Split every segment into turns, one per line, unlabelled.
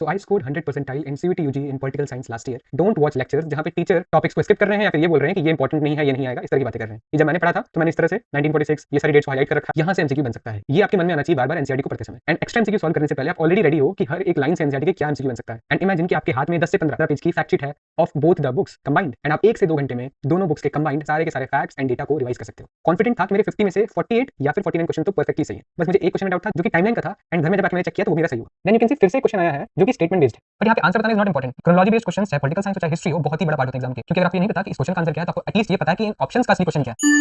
So I scored 100 percentile in CUET UG in political science last year. Don't watch lectures जहाँ पे teacher topics को skip कर रहे हैं या फिर ये बोल रहे हैं कि ये इंपॉर्टेंट नहीं है, ये नहीं आएगा, इस तरह की बातें कर रहे हैं। ये जब मैंने पढ़ा था तो मैंने इस तरह से 1946 ये सारी डेट्स को हाईलाइट कर रखा, यहाँ से एमसीक्यू बन सकता है। ये आपके मन में आना चाहिए बार बार एनसीईआरटी को पढ़ते समय। एंड एक्स्ट्रा एमसीक्यू सॉल्व करने से पहले आप ऑलरेडी रेडी हो कि हर एक लाइन से एनसीईआरटी के क्या एमसीक्यू बन सकता है। एंड इमेजिन कि आपके हाथ में 10 से 15 पेज की फैक्ट शीट है of both the books combined, and आप 1 से 2 घंटे में दोनों बुक्स के कंबाइंड सारे के सारे फैक्ट्स एंड डेटा को रिवाइज कर सकते हो। कॉन्फिडेंट था कि मेरे 50 में से 48 या फिर 49 क्वेश्चन तो परफेक्टली सही है। बस मुझे एक क्वेश्चन में डाउट था जो कि टाइमलाइन का था, एंड घर में जब मैंने चेक किया तो वो मेरा सही हुआ। देन यू कैन सी फिर से एक क्वेश्चन आया है जो कि स्टेटमेंट बेस्ड है, बट यहाँ पे आंसर बताना is not important. Chronology based question चाहे पॉलिटिकल साइंस हो चाहे हिस्ट्री हो, बहुत ही बड़ा पार्ट होता है एग्जाम के, क्योंकि अगर आपको ये नहीं पता कि इस क्वेश्चन का आंसर क्या है तो आपको एटलीस्ट ये पता है कि इन ऑप्शंस का असली क्वेश्चन क्या है।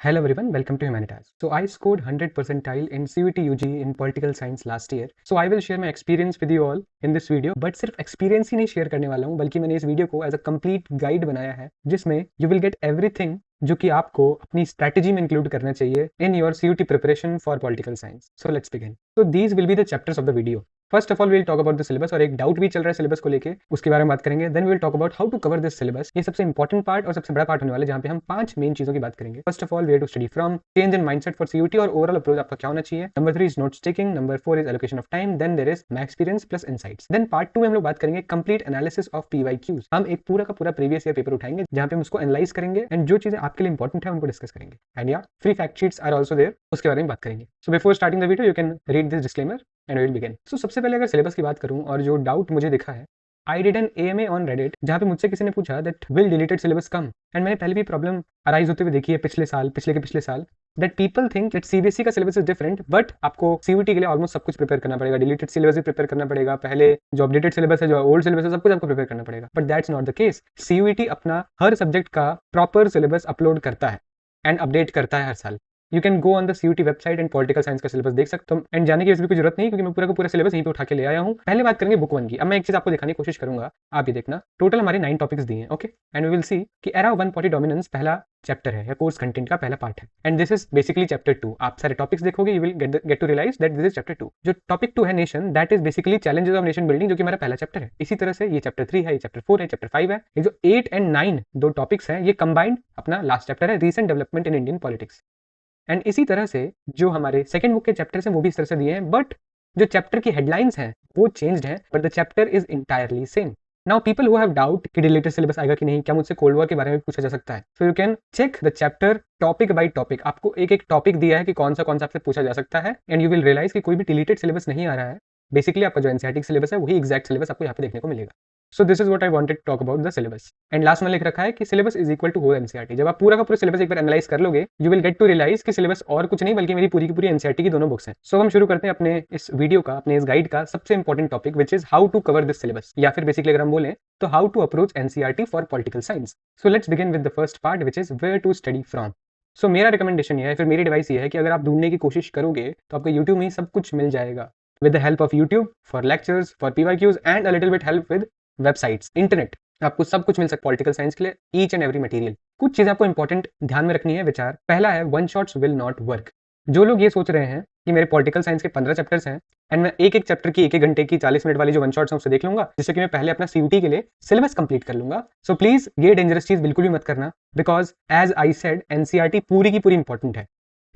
Hello everyone, welcome to Humanitas. So I scored 100 percentile in CUET UG in political science last year. So I will share my experience with you all in this video. But सिर्फ experience ही नहीं share करने वाला हूँ, बल्कि मैंने इस video को as a complete guide बनाया है, जिसमें you will get everything जो कि आपको अपनी स्ट्रैटेजी में इंक्लूड करना चाहिए in your CUET preparation for political science. So let's begin. So these will be the chapters of the video. First of all we'll talk about the syllabus, और एक doubt भी चल रहा है सिलेबस को लेके, उसके बारे में बात करेंगे। Then we will talk about how to cover this syllabus. ये सबसे इंपॉर्टेंट पार्ट और सबसे बड़ा पार्ट होने वाला है, जहाँ पे हम 5 मेन चीजों की बात करेंगे। First of all where to study from, change in mindset for CUET और ओवरऑल अप्रोच आपका क्या होना चाहिए। Number 3 is notes taking, number 4 is allocation of time, then there is my experience plus insights. Then part 2 में हम लोग बात करेंगे कंप्लीट एनालिसिस ऑफ पीवाईक्यूज। हम एक पूरा का पूरा प्रीवियस ईयर पेपर उठाएंगे जहाँ पे हम उसको एनालाइज करेंगे एंड जो चीजें आपके लिए इंपॉर्टेंट है उनको डिस्कस करेंगे। एंड या free fact sheets are also there, उसके बारे में बात करेंगे। So before starting the video you can read this disclaimer and we will begin. So सबसे पहले अगर सिलेबस की बात करूं और जो डाउट मुझे दिखा है, I did an AMA on Reddit, जहाँ पे मुझसे किसी ने पूछा that will deleted syllabus come, and मैंने पहले भी प्रॉब्लम अराइज होते हुए देखी है पिछले साल, पिछले साल, that people think that CBSE का सिलेबस इज डिफरेंट, बट आपको सीयूटी के लिए ऑलमोस्ट सब कुछ प्रिपेयर करना पड़ेगा, डिलीटेड सिलेबस भी प्रिपेयर करना पड़ेगा, पहले जो अपडेटेड सिलेबस है, जो ओल्ड सिलेबस है, सब कुछ आपको प्रिपेयर करना पड़ेगा। But that's not the case. CUET अपना हर सब्जेक्ट का प्रॉपर सिलेबस अपलोड करता है एंड अपडेट करता है हर साल। You can go on the CUET website and political science का सिलेबस देख सकते हो, एंड जाने की इसमें कोई जरूरत नहीं, क्योंकि मैं पूरा का पूरा सिलेबस यहीं पे उठा के ले आया हूँ। पहले बात करेंगे बुक 1 की। अब मैं एक चीज आपको दिखाने की कोशिश करूंगा, आप ये देखना। टोटल हमारे 9 टॉपिक्स दिए हैं, okay, and we will see कि एरा 140 डोमिनेंस पहला चैप्टर है या कोर्स कंटेंट का पहला पार्ट है, and this is basically chapter 2। आप सारे टॉपिक्स देखोगे, you will get to realize that this is chapter 2। जो टॉपिक 2 है nation, that is basically challenges of nation building, जो कि हमारा पहला चैप्टर है। इसी तरह से ये चैप्टर 3 है, ये चैप्टर 4 है, चैप्टर 5 है। ये जो 8 एंड 9 दो टॉपिक्स हैं, ये कंबाइंड अपना लास्ट चैप्टर है, recent development in Indian politics. And इसी तरह से जो हमारे सेकंड बुक के चैप्टर्स हैं वो भी इस तरह से दिए हैं, बट जो चैप्टर की हेडलाइंस हैं वो चेंज्ड हैं, but the chapter is entirely same. Now people who have doubt कि रिलेटेड सिलेबस आएगा कि नहीं, क्या मुझसे कोल्ड वॉर के बारे में पूछा जा सकता है, so you can check the chapter topic by topic. आपको एक टॉपिक दिया है कि कौन सा आपसे पूछा जा सकता है, एंड यू विल रियलाइज कि कोई भी डिलीटेड सिलेबस नहीं आ रहा है। बेसिकली आपका जो एनसीईआरटी सिलेबस है वही एग्जैक्ट सिलेबस आपको यहाँ पे देखने को मिलेगा। So this is what I wanted to talk about the syllabus. And last में लिख रखा है कि syllabus is equal to whole NCERT. जब आप पूरा का पूरा सिलेबस एक बार एनालाइज कर लोगे, you will get to realize कि सिलेबस और कुछ नहीं बल्कि मेरी पूरी की पूरी एनसीईआरटी की दोनों बुक्स हैं। सो हम शुरू करते हैं अपने इस वीडियो का, अपने इस गाइड का सबसे important topic, which is how to cover this syllabus, या फिर बेसिकली अगर हम बोले तो how to approach NCERT for political science. So let's begin with the first part, which is where to study from. So मेरा recommendation ये है, फिर मेरी डिवाइस ये है कि अगर आप ढूंढने की कोशिश करोगे तो आपको यूट्यूब में ही सब कुछ मिल जाएगा। With the help of YouTube for lectures, for PYQs and a little bit help with websites, internet, आपको सब कुछ मिल सकता है पॉलिटिकल साइंस के लिए, ईच एंड एवरी मटेरियल। कुछ चीजें आपको इंपॉर्टेंट ध्यान में रखनी है, विचार पहला है one shots will not work. जो लोग ये सोच रहे हैं कि मेरे पॉलिटिकल साइंस के 15 चैप्टर्स हैं एंड मैं एक चैप्टर की 1 घंटे की 40 मिनट वाली जो वन शॉट्स हैं उससे देख लूंगा, जिससे कि मैं पहले अपना CUT के लिए सिलेबस कंप्लीट कर लूंगा। सो प्लीज ये डेंजरस चीज बिल्कुल भी मत करना, because as I said NCERT पूरी की पूरी इंपॉर्टेंट है।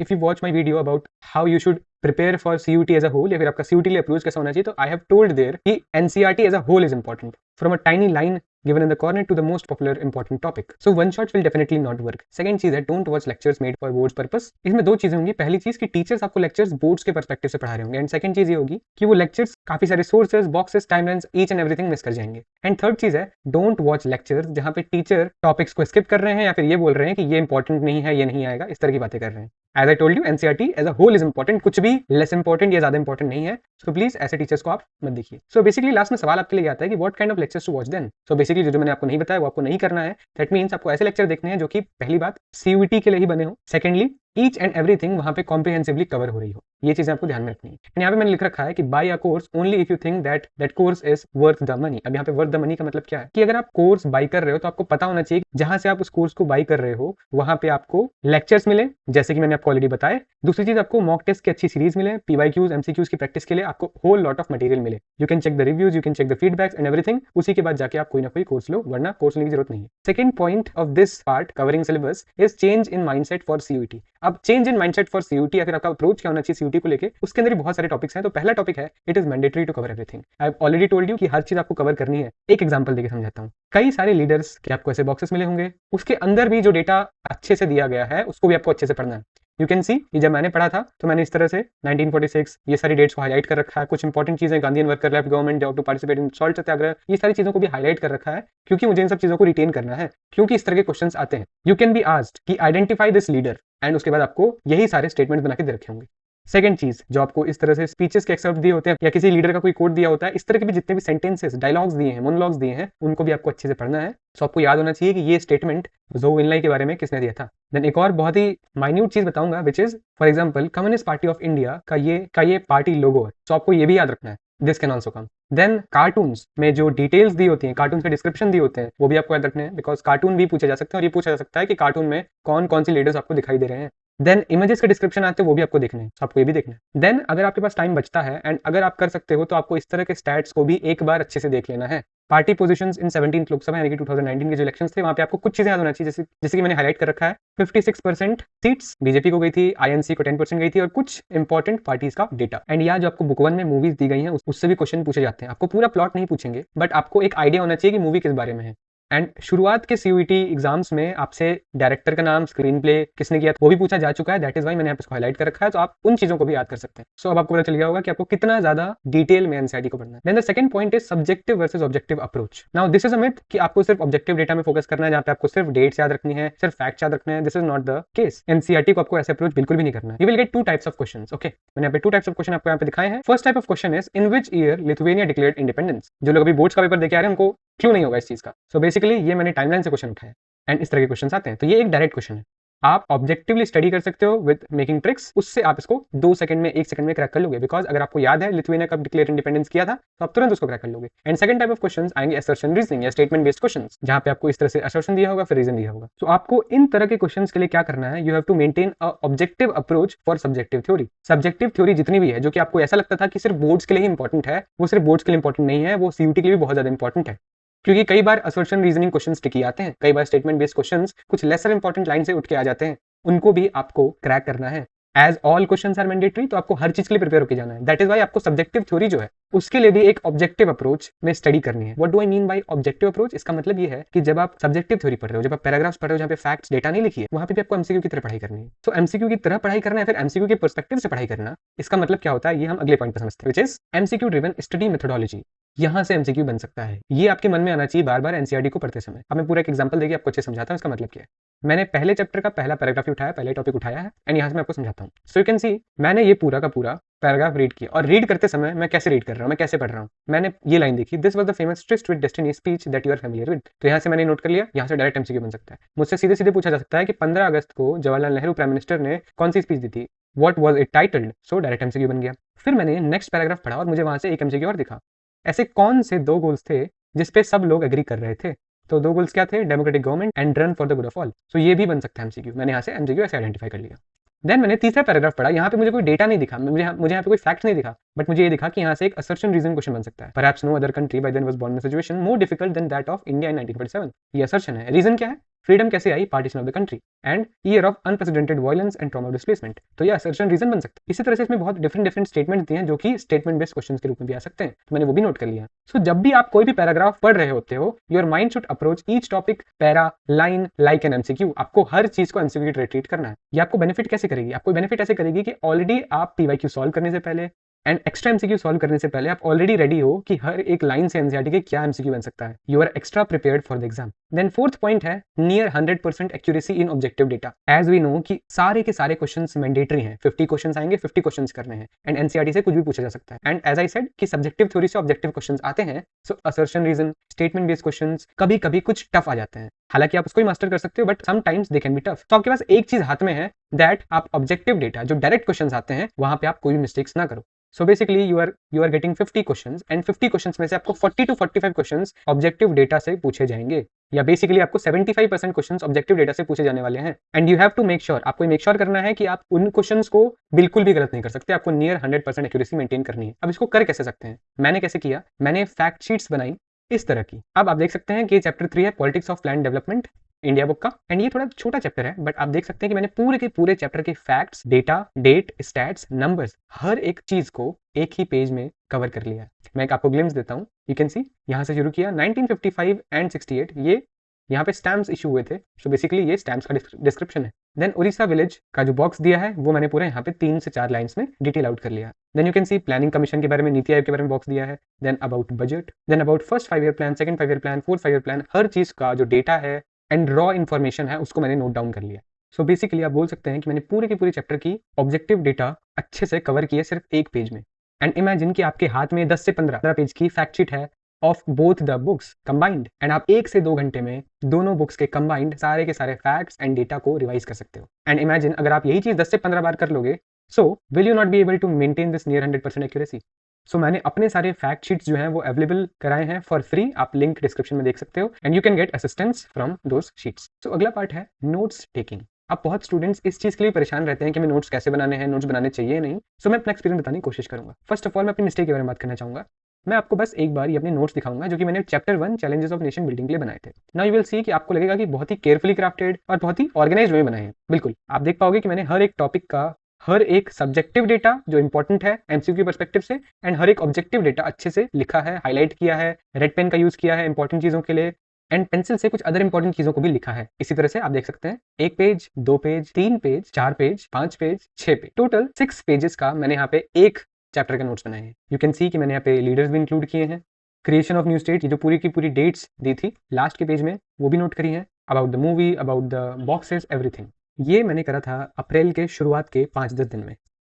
If you watch my video about how you should prepare for CUT as a whole, या फिर आपका CUT लिए अप्रोच कैसा होना चाहिए, तो आई हैव टोल्ड देयर कि NCERT as a whole is important, from a tiny line given in the corner to the most popular important topic. So one shots will definitely not work. Second चीज है, don't watch lectures made for boards purpose. इसमें दो चीजें होंगी। पहली चीज कि teachers आपको लेक्चर्स बोर्ड्स के पर्सपेक्टिव से पढ़ा रहे होंगे, एंड सेकंड चीज ये होगी कि वो लेक्चर्स काफी सारे sources, boxes, timelines, each and everything miss कर जाएंगे। एंड थर्ड चीज है, डोंट वॉच लेक्चर्स जहां पे टीचर टॉपिक्स को स्किप कर रहे हैं या फिर ये बोल रहे हैं कि ये इंपॉर्टेंट नहीं है, ये नहीं आएगा, इस तरह की बातें कर रहे हैं। As I told you, NCERT as a whole is important, कुछ भी लेस इंपॉर्टेंट या ज्यादा इंपॉर्टेंट नहीं है। सो प्लीज ऐसे टीचर्स को आप मत देखिए। सो बेसिकली लास्ट में सवाल आपके लिए आता है कि what kind of lectures to watch then. So basically जो मैंने आपको नहीं बताया वो आपको नहीं करना है। दैट मीन्स आपको ऐसे लेक्चर देखने हैं जो कि पहली बात CUT के लिए ही बने हो, सेकेंडली ईच एंड एवरीथिंग वहां पे कॉम्प्रिहेंसिवली कवर हो रही हो। ये चीजें आपको ध्यान में रखनी है। यहाँ पे मैंने लिख रखा है कि buy a course only if you think that course is worth the money. अब यहाँ पे वर्थ द मनी का मतलब क्या है कि अगर आप कोर्स बाय कर रहे हो तो आपको पता होना चाहिए जहां से आप उस कोर्स को बाय कर रहे हो वहां पे आपको लेक्चर्स मिले, जैसे कि मैंने आपको ऑलरेडी बताया। दूसरी चीज, आपको मॉक टेस्ट की अच्छी सीरीज मिले, पीवाईक्यूज, MCQs की प्रैक्टिस के लिए आपको होल लॉट ऑफ मटेरियल मिले। You can check the reviews, you can check the feedbacks and everything. उसी के बाद जाके आप कोई ना कोई कोर्स लो, वरना कोर्स लेने की जरूरत नहीं है। Second point of this part covering syllabus is change in mindset for CUT। अब change in mindset for CUET या फिर आपका अप्रोच क्या होना चाहिए सीयूटी को लेके, उसके अंदर भी बहुत सारे टॉपिक्स हैं। तो पहला टॉपिक है it is mandatory to cover everything. I have already told you कि हर चीज आपको कवर करनी है। एक एग्जांपल देके समझाता हूँ। कई सारे लीडर्स के आपको ऐसे बॉक्सेस मिले होंगे, उसके अंदर भी जो डेटा अच्छे से दिया गया है उसको भी आपको अच्छे से पढ़ना है। यू कैन सी कि जब मैंने पढ़ा था तो मैंने इस तरह से 1946 ये सारी डेट्स को हाईलाइट कर रखा है। कुछ इंपॉर्टेंट चीजें, Gandhian worker left government to participate in salt satyagraha, ये सारी चीजों को भी हाईलाइट कर रखा है क्योंकि मुझे इन सब चीजों को रिटेन करना है, क्योंकि इस तरह के क्वेश्चंस आते हैं। यू कैन बी आस्क्ड कि आइडेंटिफाई दिस लीडर, एंड उसके बाद आपको यही सारे स्टेटमेंट बना के दे रखे होंगे। सेकंड चीज जो आपको इस तरह से स्पीचेस के एक्सर्प्ट दिए होते हैं या किसी लीडर का कोई कोट दिया होता है, इस तरह के भी जितने भी सेंटेंसेस, डायलॉग्स दिए हैं, मोनोलॉग्स दिए हैं, उनको भी आपको अच्छे से पढ़ना है। सो आपको याद होना चाहिए कि ये स्टेटमेंट ज़ोउ एनलाई के बारे में किसने दिया था। देन एक और बहुत ही माइन्यूट चीज बताऊंगा which is for example communist party of India का ये पार्टी लोगो है। सो आपको ये भी याद रखना है, this can also come. Then cartoons में जो डिटेल्स दी होती हैं, कार्टून के डिस्क्रिप्शन दिए होते हैं, वो भी आपको याद रखने हैं, बिकॉज कार्टून भी पूछे जा सकते हैं और ये पूछा जा सकता है कि कार्टून में कौन कौन सी लीडर्स आपको दिखाई दे रहे हैं। देन इमेजेस के डिस्क्रिप्शन आते हैं, वो भी आपको देखने हैं, आपको ये भी देखना है। देन अगर आपके पास टाइम बचता है एंड अगर आप कर सकते हो तो आपको इस तरह के स्टैट्स को भी एक बार अच्छे से देख लेना है। पार्टी पोजीशंस इन 17th लोकसभा यानी कि 2019 के जो इलेक्शंस थे, वहां पे आपको कुछ चीजें याद होना चाहिए, जैसे कि मैंने हाईलाइट कर रखा है 56% सीट्स बीजेपी को गई थी, आईएनसी को 10% गई थी, और कुछ इंपॉर्टेंट पार्टीज का डेटा। एंड यहाँ जो आपको बुक 1 में मूवीज दी गई हैं उससे भी क्वेश्चन पूछे जाते हैं। आपको पूरा प्लॉट नहीं पूछेंगे, बट आपको एक आइडिया होना चाहिए कि मूवी किस बारे में है। एंड शुरुआत के सीयूईटी एग्जाम्स में आपसे डायरेक्टर का नाम, स्क्रीन प्ले किसने किया, वो भी पूछा जा चुका है। दैट इज वाई मैंने इसको हाईलाइट कर रखा है, तो आप उन चीजों को भी याद कर सकते हैं। सो अब आपको पता चल गया होगा कि आपको कितना ज्यादा डिटेल में एनसीईआरटी को पढ़ना है। Then the second point is subjective versus objective approach. Now this is a myth कि आपको सिर्फ ऑब्जेक्टिव डेटा में फोकस करना है, जहां पे आपको सिर्फ डेट्स याद रखनी है, सिर्फ फैक्ट्स याद रखने हैं। This is not the case. NCERT को आपको ऐसे अप्रोच बिल्कुल भी नहीं करना है। You will get two types of questions. Okay, मैंने यहाँ पे टू टाइप्स ऑफ क्वेश्चन आपको यहाँ पे दिखाए हैं। First type of question is in which year Lithuania declared independence. जो लोग अभी बोर्ड्स का पेपर देके आ रहे हैं उनको क्यों नहीं होगा इस चीज का। सो बेसिकली ये मैंने टाइमलाइन से क्वेश्चन उठाया एंड इस तरह के क्वेश्चंस आते हैं। तो ये एक डायरेक्ट क्वेश्चन है, आप ऑब्जेक्टिवली स्टडी कर सकते हो विद मेकिंग ट्रिक्स, उससे आप इसको 2 सेकंड में 1 सेकंड में क्रैक कर लोगे, बिकॉज अगर आपको याद है लिथुआनिया कब डिक्लेयर इंडिपेंडेंस किया था तो आप तुरंत उसको क्रैक कर लोगे। And second type of questions आएंगे असर्शन रीजनिंग या स्टेटमेंट बेस्ड क्वेश्चंस, जहां पे आपको इस तरह से असर्शन दिया होगा फिर रीजन दिया होगा। तो आपको इन तरह के क्वेश्चंस के लिए क्या करना है, you have to maintain a objective approach for subjective theory. Subjective theory जितनी भी है, जो कि आपको ऐसा लगता था कि सिर्फ बोर्ड्स के लिए ही इंपॉर्टेंट है, वो सिर्फ बोर्ड्स के लिए इंपॉर्टेंट नहीं है, वो सीयूटी के लिए भी बहुत ज्यादा इंपॉर्टेंट है। क्योंकि कई बार असर्शन रीजनिंग क्वेश्चंस टिकी आते हैं, कई बार स्टेटमेंट बेस्ड क्वेश्चंस कुछ लेसर इंपॉर्टेंट लाइन से उठ के आ जाते हैं, उनको भी आपको क्रैक करना है। As all questions are mandatory, तो आपको हर चीज के लिए प्रिपेयर होकर जाना है। दैट इज वाई आपको सब्जेक्टिव थ्योरी जो है उसके लिए भी एक ऑब्जेक्टिव अप्रोच में स्टडी करनी है। What do I mean by objective approach? इसका मतलब ये है कि जब आप सब्जेक्टिव थ्योरी पढ़ रहे हो, जब आप पैराग्राफ्स पढ़ रहे हो जहाँ पे फैक्ट्स डेटा नहीं लिखी है, वहां पे भी आपको एमसीक्यू की तरह पढ़ाई करनी है। तो एमसीक्यू की तरह पढ़ाई करना है, फिर एमसीक्यू के पर्सपेक्टिव से पढ़ाई करना, इसका मतलब क्या होता है ये हम अगले पॉइंट पर समझते हैं, which is MCQ driven study methodology. यहां से एमसीक्यू बन सकता है, ये आपके मन में आना चाहिए बार बार एनसीईआरटी को पढ़ते समय। अब मैं पूरा एक एग्जांपल देके आपको अच्छे समझाता हूं इसका मतलब क्या है। मैंने पहले चैप्टर का पहला पैराग्राफ उठाया, पहले टॉपिक उठाया है एंड यहां से मैं आपको समझाता हूं। सो यू कैन सी मैंने ये पूरा का पूरा पैराग्राफ रीड किया, और रीड करते समय मैं कैसे रीड कर रहा हूं, मैं कैसे पढ़ रहा हूं, मैंने ये लाइन देखी, this was the famous tryst with destiny speech that you are familiar with. तो यहां से मैंने नोट कर लिया, यहां से डायरेक्ट एमसीक्यू बन सकता है। मुझसे सीधे सीधे पूछा जा सकता है कि 15 अगस्त को जवाहरलाल नेहरू प्राइम मिनिस्टर ने कौन सी स्पीच दी थी, what was it titled. So direct MCQ बन गया। फिर मैंने नेक्स्ट पैराग्राफ पढ़ा और मुझे वहां से एक एमसीक्यू और दिखा, ऐसे कौन से 2 गोल्स थे जिसपे सब लोग एग्री कर रहे थे। तो 2 गोल्स क्या थे, democratic government and run for the good of all. So ये भी बन सकता है एमसीक्यू। मैंने यहाँ से एमसीक्यू ऐसे आइडेंटिफाई कर लिया। देन मैंने तीसरा पैराग्राफ पढ़ा, यहाँ पे मुझे कोई डेटा नहीं दिखा, मुझे यहाँ पे कोई फैक्ट नहीं दिखा, बट मुझे ये दिखा कि यहाँ से एक असर्शन रीजन क्वेश्चन बन सकता है। Perhaps no other country by then was born in a situation more difficult than that of India in 1947। ये असर्शन है। रीजन क्या है, फ्रीडम कैसे आई, partition of the country and year of unprecedented violence and trauma displacement. तो ये assertion reason बन सकता है। इसी तरह से इसमें बहुत डिफरेंट स्टेटमेंट दिए हैं जो कि स्टेटमेंट बेस्ड क्वेश्चंस के रूप में भी आ सकते हैं, तो मैंने वो भी नोट कर लिया। सो जब भी आप कोई भी पैराग्राफ पढ़ रहे होते हो, your mind should approach each topic para line like an MCQ. आपको हर चीज को एमसीक्यू की तरह ट्रीट करना है। ये आपको बेनिफिट कैसे करेगी, आपको बेनिफिट ऐसे करेगी कि ऑलरेडी आप पीवाईक्यू सॉल्व करने से पहले एंड एक्स्ट्रा एमसीक्यू सॉल्व करने से पहले आप ऑलरेडी रेडी हो कि हर एक लाइन से एनसीईआरटी के क्या एमसीक्यू बन सकता है। You are extra prepared for the exam. Then fourth point है near 100% accuracy in objective data. As we know कि सारे के सारे क्वेश्चंस मैंडेटरी हैं, 50 क्वेश्चंस आएंगे, 50 क्वेश्चंस करने हैं एंड एनसीईआरटी से कुछ भी पूछा जा सकता है। एंड एज आई सेड कि सब्जेक्टिव थ्योरी से ऑब्जेक्टिव क्वेश्चंस आते हैं, so assertion reason, statement based questions कभी कभी कुछ टफ आ जाते हैं। हालांकि आप उसको ही मास्टर कर सकते हो, but sometimes they can be tough. तो आपके पास एक चीज हाथ में है, दैट आप ऑब्जेक्टिव डेटा जो डायरेक्ट क्वेश्चंस आते हैं वहां पे आप कोई भी मिस्टेक्स ना करो। So basically you are getting 50 questions and 50 questions में से आपको 40 to 45 questions ऑब्जेक्टिव डेटा से पूछे जाएंगे, या बेसिकली आपको 75% क्वेश्चंस ऑब्जेक्टिव डेटा से पूछे जाने वाले हैं। And you have to make sure, आपको मेक श्योर करना है कि आप उन क्वेश्चंस को बिल्कुल भी गलत नहीं कर सकते, आपको नियर 100% एक्यूरेसी मेंटेन करनी है। अब इसको कर कैसे सकते हैं, मैंने कैसे किया, मैंने फैक्ट शीट्स बनाई इस तरह की। अब आप देख सकते हैं कि चैप्टर 3 है politics of plan development India book का। एंड ये थोड़ा छोटा चैप्टर है बट आप देख सकते हैं कि मैंने पूरे के पूरे चैप्टर के facts, data, date, stats, numbers, हर एक चीज को एक ही पेज में कवर कर लिया है। मैं एक आपको ग्लिम्स देता हूँ। यू कैन सी यहाँ से शुरू किया 1955 एंड 68, ये यहाँ पे स्टैम्प्स इशू हुए थे। सो बेसिकली ये स्टैम्प्स का डिस्क्रिप्शन है। देन उड़ीसा विलेज का जो बॉक्स दिया है वो मैंने पूरे यहाँ पे 3 से 4 लाइन्स में डिटेल आउट कर लिया। Then you can see planning commission के बारे में, नीति आयोग के बारे में बॉक्स दिया है। Then about budget, then about first 5 year plan, second 5 year plan, fourth 5 year plan, हर चीज का जो डेटा है एंड रॉ इन्फॉर्मेशन है उसको मैंने नोट डाउन कर लिया। सो बेसिकली आप बोल सकते हैं कि मैंने पूरे के पूरे चैप्टर की ऑब्जेक्टिव डेटा अच्छे से कवर किया सिर्फ एक पेज में। एंड इमेजिन कि आपके हाथ में 10 से 15 पेज की फैक्ट शीट है of both the books combined, and आप 1 से 2 घंटे में दोनों बुक्स के कंबाइंड सारे के सारे फैक्ट्स एंड डेटा को रिवाइज कर सकते हो। एंड इमेजिन अगर आप यही चीज 10 से 15 बार कर लोगे, so will you not be able to maintain this near 100% accuracy. So मैंने अपने सारे फैक्ट शीट्स जो हैं वो अवेलेबल कराए हैं फॉर फ्री, आप लिंक डिस्क्रिप्शन में देख सकते हो and you can get assistance from those sheets. So अगला पार्ट है नोट्स टेकिंग। अब बहुत स्टूडेंट्स इस चीज के लिए परेशान रहते हैं कि मैं नोट्स कैसे बनाने हैं, नोट्स बनाने चाहिए नहीं। सो मैं अपना एक्सपीरियंस बताने की कोशिश करूंगा। फर्स्ट ऑफ ऑल मैं अपनी मिस्टेक के बारे में बात करना चाहूंगा। मैं आपको बस एक बार ये अपने नोट्स दिखाऊंगा जो कि मैंने chapter 1 challenges of nation building के लिए बनाए थे। नाउ यू विल सी कि आपको लगेगा कि बहुत ही केयरफुली क्राफ्टेड और बहुत ही ऑर्गेनाइज्ड वे में बनाए हैं। बिल्कुल आप देख पाओगे कि मैंने हर एक टॉपिक का हर एक सब्जेक्टिव डेटा जो इंपॉर्टेंट है एमसीक्यू परस्पेक्टिव से एंड हर एक ऑब्जेक्टिव डेटा अच्छे से लिखा है, हाईलाइट किया है, रेड पेन का यूज किया है इंपॉर्टेंट चीजों के लिए, एंड पेंसिल से कुछ अदर इंपॉर्टेंट चीजों को भी लिखा है। इसी तरह से आप देख सकते हैं 1 page, 2 page, 3 page, 4 page, 5 page, 6 page, total 6 pages का मैंने यहाँ पे एक चैप्टर के नोट्स बनाए हैं। यू कैन सी कि मैंने यहाँ पे लीडर्स भी इंक्लूड किए हैं, क्रिएशन ऑफ न्यू स्टेट, ये जो पूरी की पूरी डेट्स दी थी लास्ट के पेज में वो भी नोट करी है, about the movie, about the boxes, everything. ये मैंने करा था अप्रैल के शुरुआत के 5-10 दिन में।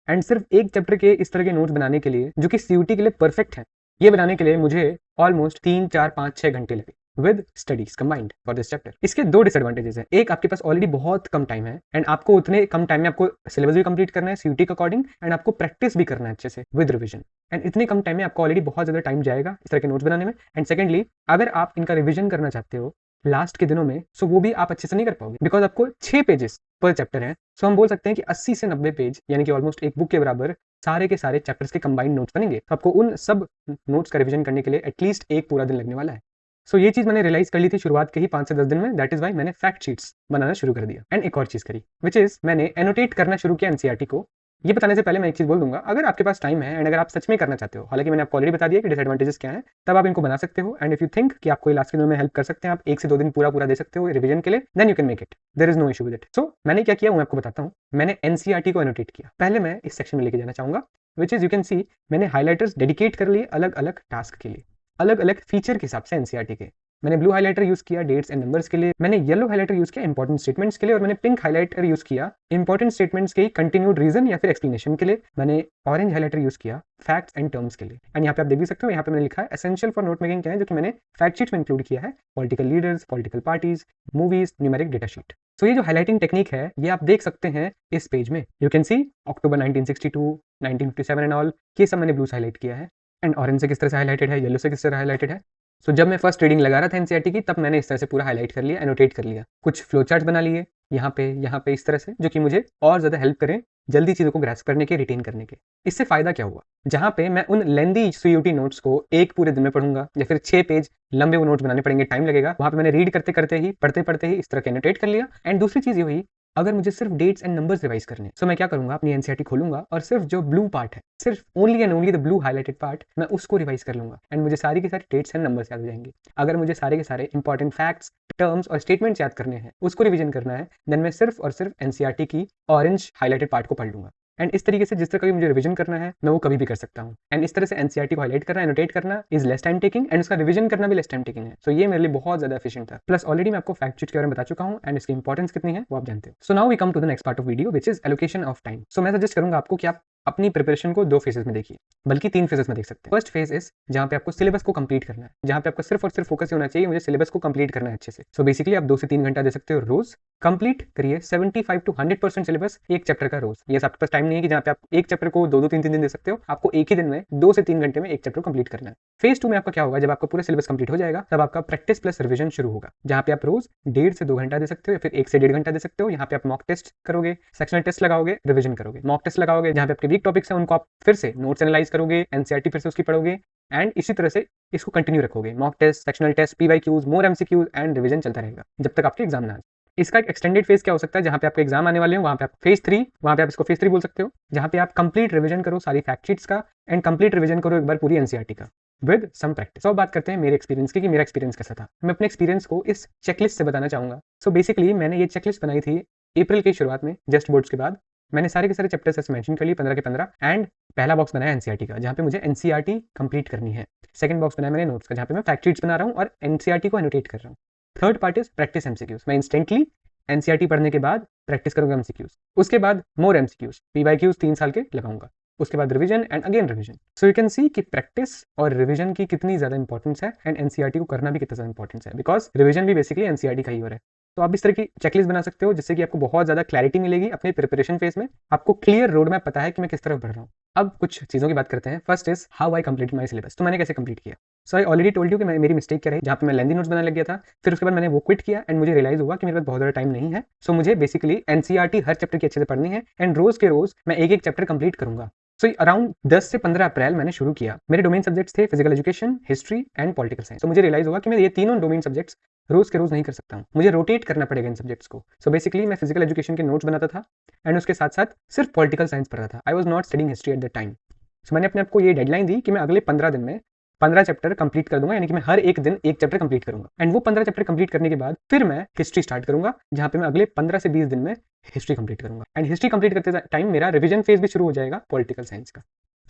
एंड सिर्फ एक चैप्टर के इस तरह के नोट्स बनाने के लिए जो कि सीयूटी के लिए परफेक्ट है, ये बनाने के लिए मुझे ऑलमोस्ट 3, 4, 5, 6 घंटे लगे with studies combined for this chapter. इसके 2 डिसएडवांटेजेस हैं। एक, आपके पास ऑलरेडी बहुत कम टाइम है एंड आपको उतने कम टाइम में आपको सिलेबस भी कंप्लीट करना है सीयूटी के अकॉर्डिंग एंड आपको प्रैक्टिस भी करना है अच्छे से विद रिविजन। एंड इतने कम टाइम में आपको ऑलरेडी बहुत ज्यादा टाइम जाएगा इस तरह के नोट्स बनाने में। एंड सेकेंडली, अगर आप इनका रिविजन करना चाहते हो लास्ट के दिनों में, सो वो भी आप अच्छे से नहीं कर पाओगे बिकॉज आपको 6 पेजेस पर चैप्टर है। सो हम बोल सकते हैं कि 80 से 90 पेज यानी कि ऑलमोस्ट एक बुक के बराबर सारे के सारे चैप्टर्स के कंबाइंड नोट्स बनेंगे। तो आपको उन सब नोट्स का रिवीजन करने के लिए एटलीस्ट एक पूरा दिन लगने वाला है। सो ये चीज मैंने रियलाइज कर ली थी शुरुआत के ही 5 से 10 दिन में। दैट इज वाई मैंने फैक्ट शीट्स बनाना शुरू कर दिया। एंड एक और चीज करी विच इज मैंने एनोटेट करना शुरू किया एनसीईआरटी को। ये बताने से पहले मैं एक चीज बोल दूंगा, अगर आपके पास टाइम है एंड अगर आप सच में करना चाहते हो, हालांकि मैंने आपको ऑलरेडी बता दिया कि डिसएडवांटेजेस क्या है, तब आप इनको बना सकते हो। एंड इफ यू थिंक कि आपको लास्ट के दिनों में हेल्प कर सकते हैं, आप 1 से 2 दिन पूरा दे सकते हो रिवीजन के लिए, then you can make it, there is no issue with it. So मैंने क्या किया वो मैं आपको बताता हूँ। मैंने एनसीईआरटी को एनोटेट किया। पहले मैं इस सेक्शन में लेके जाना चाहूंगा विच इज, यू कैन सी मैंने हाईलाइटर्स डेडिकेट कर लिए अलग अलग टास्क के लिए, अलग अलग फीचर के हिसाब से एनसीईआरटी के। मैंने ब्लू हाइलाइटर यूज किया डेट्स एंड नंबर्स के लिए, मैंने येलो हाइलाइटर यूज किया इंपॉर्टेंट स्टेटमेंट्स के लिए, और मैंने पिंक हाइलाइटर यूज किया इंपॉर्टेंट स्टेटमेंट्स के कंटिन्यूड रीजन या फिर एक्सप्लेनेशन के लिए, मैंने ऑरेंज हाइलाइटर यूज किया फैक्ट्स एंड टर्म्स के लिए। एंड यहाँ पे आप देख भी सकते हो, यहाँ पे मैंने लिखा है एसेंशियल फॉर नोट मेकिंग क्या है, जो कि मैंने फैक्ट शीट में इंक्लूड किया है, political leaders, political parties, movies, numeric data sheet. So ये जो हाइलाइटिंग टेक्निक है ये आप देख सकते हैं इस पेज में। You can C October 1962, 1957 and all, ये सब मैंने ब्लू से हाईलाइट किया है। एंड ऑरेंज से किस तरह से हाईलाइटेड है, येलो से किस तरह हाईलाइटेड है। सो जब मैं फर्स्ट रीडिंग लगा रहा था एनसीईआरटी की, तब मैंने इस तरह से पूरा हाईलाइट कर लिया, एनोटेट कर लिया, कुछ फ्लो चार्ट बना लिए यहाँ पे इस तरह से, जो कि मुझे और ज्यादा हेल्प करें जल्दी चीजों को ग्रैस्प करने के, रिटेन करने के। इससे फायदा क्या हुआ, जहां पे मैं उन लेंदी सीयूटी नोट्स को एक पूरे दिन में पढ़ूंगा या फिर 6 पेज लंबे वो नोट्स बनाने पड़ेंगे, टाइम लगेगा, वहां पे मैंने रीड करते करते ही, पढ़ते पढ़ते ही इस तरह के एनोटेट कर लिया। एंड दूसरी चीज ये हुई, अगर मुझे सिर्फ डेट्स एंड नंबर्स रिवाइज करने, सो मैं क्या करूंगा, अपनी एनसीईआरटी खोलूंगा और सिर्फ जो ब्लू पार्ट है, सिर्फ only and only the blue highlighted part, मैं उसको रिवाइज कर लूंगा एंड मुझे सारी की सारी डेट्स एंड नंबर्स याद हो जाएंगे। अगर मुझे सारे के सारे इंपॉर्टेंट फैक्ट्स, टर्म्स और स्टेटमेंट्स याद करने हैं, उसको रिवीजन करना है, देन मैं सिर्फ और सिर्फ एनसीईआरटी की ऑरेंज हाइलाइटेड पार्ट को पढ़ लूंगा। एंड इस तरीके से जिस तरह कभी मुझे रिवीजन करना है, मैं वो कभी भी कर सकता हूँ। एंड इस तरह से एनसीईआरटी को हाईलाइट करना, एनोटेट करना is less time taking, and उसका रिवीजन करना भी लेस टाइम टेकिंग है। सो ये मेरे लिए बहुत ज्यादा एफिशिएंट था। प्लस ऑलरेडी मैं आपको फैक्ट शीट के बारे में बता चुका हूँ एंड इसकी इंपॉर्टेंस कितनी है वो आप जानते हो। So now we come to the next part of video which is allocation of time. So मैं सजेस्ट करूंगा आपको कि आप अपनी प्रिपरेशन को 2 फेजेस में देखिए, बल्कि 3 फेजेस में देख सकते हैं। फर्स्ट फेज इज जहां पे आपको सिलेबस को कंप्लीट करना है, जहां पे आपको सिर्फ और सिर्फ फोकस होना चाहिए, मुझे सिलेबस को कंप्लीट करना है अच्छे से। सो बेसिकली आप 2 से 3 घंटा दे सकते हो रोज, कंप्लीट करिए 75 to 100% सिलेबस एक चैप्टर का रोज। ये आपके पास टाइम नहीं है कि जहां पे आप एक चैप्टर को 2-2, 3-3 दिन दे सकते हो, आपको एक ही दिन में 2 से 3 घंटे में एक चैप्टर कंप्लीट करना है। फेज 2 में आपका क्या होगा, जब आपका पूरा सिलेबस कंप्लीट हो जाएगा, तब आपका प्रैक्टिस प्लस रिवीजन शुरू होगा, जहां पे आप रोज 1.5 से 2 घंटा दे सकते हो या फिर 1 से 1.5 घंटा दे सकते हो। यहाँ पे आप मॉक टेस्ट करोगे, सेक्शनल टेस्ट लगाओगे, रिवीजन करोगे, मॉक टेस्ट लगाओगे, जहां पे आपके वीक टॉपिक्स हैं उनको आप फिर से नोट्स एनालाइज करोगे, एनसीईआरटी फिर से उसकी पढ़ोगे, एंड इसी तरह से इसको कंटिन्यू रखोगे। Mock test, sectional test, PYQs, more MCQs and revision चलता रहेगा जब तक आपके एग्जाम ना आए। इसका एक एक्सटेंडेड फेज क्या हो सकता है, जहाँ पे आपके एग्जाम आने वाले हो, वहाँ पे आप फेज 3, वहाँ पे आप इसको फेज 3 बोल सकते हो, जहाँ पे आप कंप्लीट रिवीजन करो सारी फैक्ट शीट्स का एंड कंप्लीट रिवीजन करो एक बार पूरी NCERT का विद सम प्रैक्टिस। अब बात करते हैं मेरे एक्सपीरियंस की कि मेरा एक्सपीरियंस कैसा था। मैं अपने एक्सपीरियंस को इस चेकलिस्ट से बताना चाहूंगा। सो बेसिकली मैंने ये चेकलिस्ट बनाई थी अप्रैल की शुरुआत में, जस्ट बोर्ड्स के बाद। मैंने सारे के सारे चैप्टर्स ऐसे मेंशन कर लिए 15 के 15 एंड पहला बॉक्स बनाया NCERT का, जहाँ पे मुझे NCERT कंप्लीट करनी है। सेकंड बॉक्स बनाया मैंने नोट्स का, जहाँ पे मैं फैक्ट शीट्स बना रहा हूँ और NCERT को एनोटेट कर रहा हूँ। Third part is practice MCQs। मैं इंस्टेंटली NCERT पढ़ने के बाद प्रैक्टिस करूंगा MCQs। उसके बाद मोर MCQs, PYQs 3 साल के लगाऊंगा। उसके बाद revision and again revision. So you can see कि प्रैक्टिस और रिवीजन की कितनी ज्यादा इंपॉर्टेंस है एंड NCERT को करना भी कितना ज्यादा इंपॉर्टेंस है, बिकॉज रिवीजन भी बेसिकली NCERT का ही हो रहा है। तो आप इस तरह की चेकलिस्ट बना सकते हो जिससे कि आपको बहुत ज्यादा क्लैरिटी मिलेगी अपने प्रिपरेशन फेज में। आपको क्लियर रोड मैप पता है कि मैं किस तरफ बढ़ रहा हूँ। अब कुछ चीजों की बात करते हैं। First is how I complete my syllabus. तो मैंने कैसे कंप्लीट किया। सो आई ऑलरेडी टोल्ड यू कि मेरी मिस्टेक क्या रही, जहाँ पे मैं लेंदी नोट्स बनाने लग गया था। फिर उसके बाद मैंने वो क्विट किया एंड मुझे रियलाइज हुआ कि मेरे पास बहुत ज़्यादा टाइम नहीं है। सो मुझे बेसिकली NCERT हर चैप्टर की अच्छे से पढ़नी है एंड रोज के रोज मैं एक एक चैप्टर कंप्लीट करूंगा। सो अराउंड 10 से 15 अप्रैल मैंने शुरू किया। मेरे डोमेन सब्जेक्ट्स थे physical education, history and political science. तो मुझे रियलाइज हुआ कि मैं ये तीनों डोमेन सब्जेक्ट्स रोज के रोज नहीं कर सकता हूँ, मुझे रोटेट करना पड़ेगा इन सब्जेक्ट्स को। सो बेसिकली मैं फिजिकल एजुकेशन के नोट्स बनाता था एंड उसके साथ साथ सिर्फ पॉलिटिकल साइंस पढ़ रहा था। I was not studying history at the time. So मैंने अपने आपको ये डेडलाइन दी कि मैं अगले 15 दिन में 15 चैप्टर कंप्लीट कर दूंगा, यानी कि मैं हर एक दिन एक चैप्टर कंप्लीट करूंगा। एंड वो 15 चैप्टर कंप्लीट करने के बाद फिर मैं हिस्ट्री स्टार्ट करूंगा, जहां पे मैं अगले 15 से 20 दिन में हिस्ट्री कंप्लीट करूंगा। एंड हिस्ट्री कंप्लीट करते टाइम मेरा रिवीजन फेज भी शुरू हो जाएगा पॉलिटिकल साइंस का।